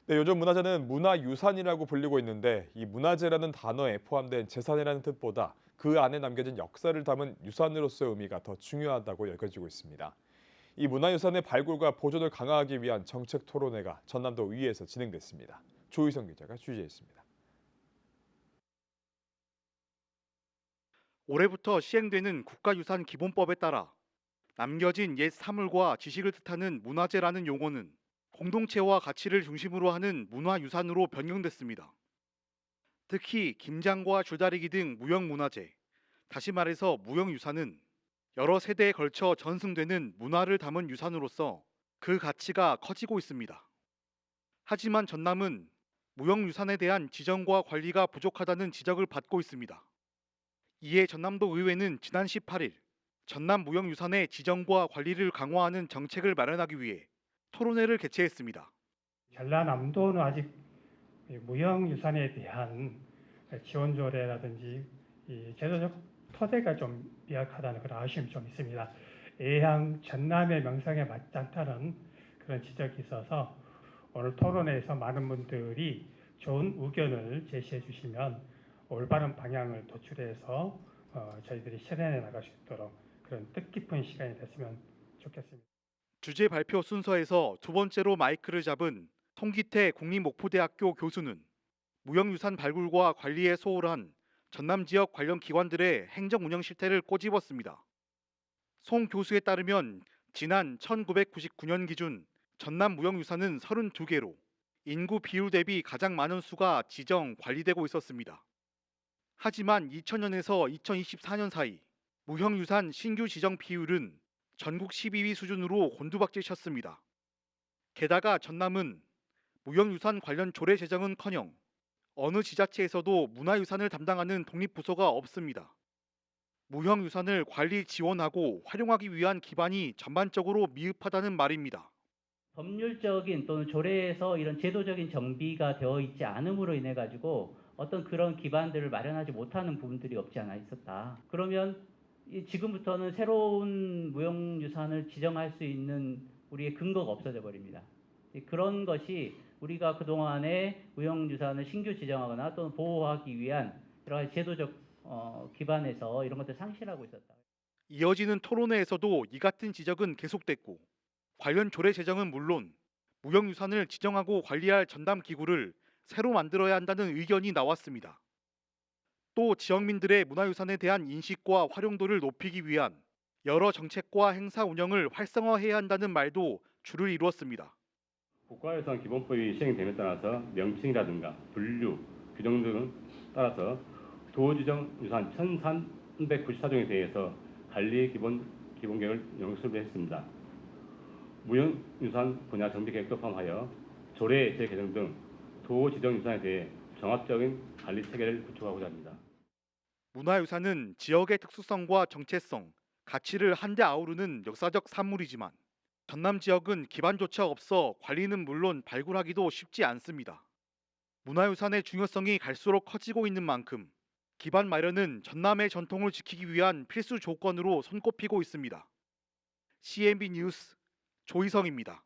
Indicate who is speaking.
Speaker 1: 네, 요즘 문화재는 문화유산이라고 불리고 있는데 이 문화재라는 단어에 포함된 재산이라는 뜻보다 그 안에 남겨진 역사를 담은 유산으로서의 의미가 더 중요하다고 여겨지고 있습니다. 이 문화유산의 발굴과 보존을 강화하기 위한 정책 토론회가 전남도 의회에서 진행됐습니다. 조희성 기자가 취재했습니다.
Speaker 2: 올해부터 시행되는 국가유산기본법에 따라 남겨진 옛 사물과 지식을 뜻하는 문화재라는 용어는 공동체와 가치를 중심으로 하는 문화유산으로 변경됐습니다. 특히 김장과 줄다리기 등 무형문화재, 다시 말해서 무형유산은 여러 세대에 걸쳐 전승되는 문화를 담은 유산으로서 그 가치가 커지고 있습니다. 하지만 전남은 무형유산에 대한 지정과 관리가 부족하다는 지적을 받고 있습니다. 이에 전남도 의회는 지난 18일 전남 무형유산의 지정과 관리를 강화하는 정책을 마련하기 위해 토론회를 개최했습니다.
Speaker 3: 전라남도는 아직 무형유산에 대한 지원 조례라든지 이 제도적 토대가 좀 미약하다는 그런 아쉬움이 좀 있습니다. 애향 전남의 명성에 맞지 않다는 그런 지적이 있어서 오늘 토론회에서 많은 분들이 좋은 의견을 제시해 주시면 올바른 방향을 도출해서 저희들이 실현해 나갈 수 있도록 그런 뜻깊은 시간이 됐으면 좋겠습니다.
Speaker 2: 주제 발표 순서에서 두 번째로 마이크를 잡은 송기태 국립목포대학교 교수는 무형유산 발굴과 관리에 소홀한 전남 지역 관련 기관들의 행정 운영 실태를 꼬집었습니다. 송 교수에 따르면 지난 1999년 기준 전남 무형유산은 32개로 인구 비율 대비 가장 많은 수가 지정, 관리되고 있었습니다. 하지만 2000년에서 2024년 사이 무형유산 신규 지정 비율은 전국 12위 수준으로 곤두박질 쳤습니다. 게다가 전남은 무형유산 관련 조례 제정은커녕 어느 지자체에서도 문화유산을 담당하는 독립부서가 없습니다. 무형유산을 관리 지원하고 활용하기 위한 기반이 전반적으로 미흡하다는 말입니다.
Speaker 4: 법률적인 또는 조례에서 이런 제도적인 정비가 되어 있지 않음으로 인해 가지고 어떤 그런 기반들을 마련하지 못하는 부분들이 없지 않아 있었다. 그러면 지금부터는 새로운 무형유산을 지정할 수 있는 우리의 근거가 없어져 버립니다. 그런 것이 우리가 그동안에 무형유산을 신규 지정하거나 또는 보호하기 위한 여러 가지 제도적 기반에서 이런 것들 상실하고 있었다.
Speaker 2: 이어지는 토론회에서도 이 같은 지적은 계속됐고 관련 조례 제정은 물론 무형유산을 지정하고 관리할 전담 기구를 새로 만들어야 한다는 의견이 나왔습니다. 또 지역민들의 문화유산에 대한 인식과 활용도를 높이기 위한 여러 정책과 행사 운영을 활성화해야 한다는 말도 줄을 이루었습니다.
Speaker 5: 국가유산 기본법이 시행됨에 따라서 명칭이라든가 분류, 규정 등을 따라서 도지정 유산 1394종에 대해서 관리 기본 계획을 영수를 했습니다. 무형유산 분야 정비 계획도 포함하여 조례 재개정 등 도지정 유산에 대해 종합적인 관리 체계를 구축하고자 합니다.
Speaker 2: 문화유산은 지역의 특수성과 정체성, 가치를 한데 아우르는 역사적 산물이지만 전남 지역은 기반조차 없어 관리는 물론 발굴하기도 쉽지 않습니다. 문화유산의 중요성이 갈수록 커지고 있는 만큼 기반 마련은 전남의 전통을 지키기 위한 필수 조건으로 손꼽히고 있습니다. CNB 뉴스 조희성입니다.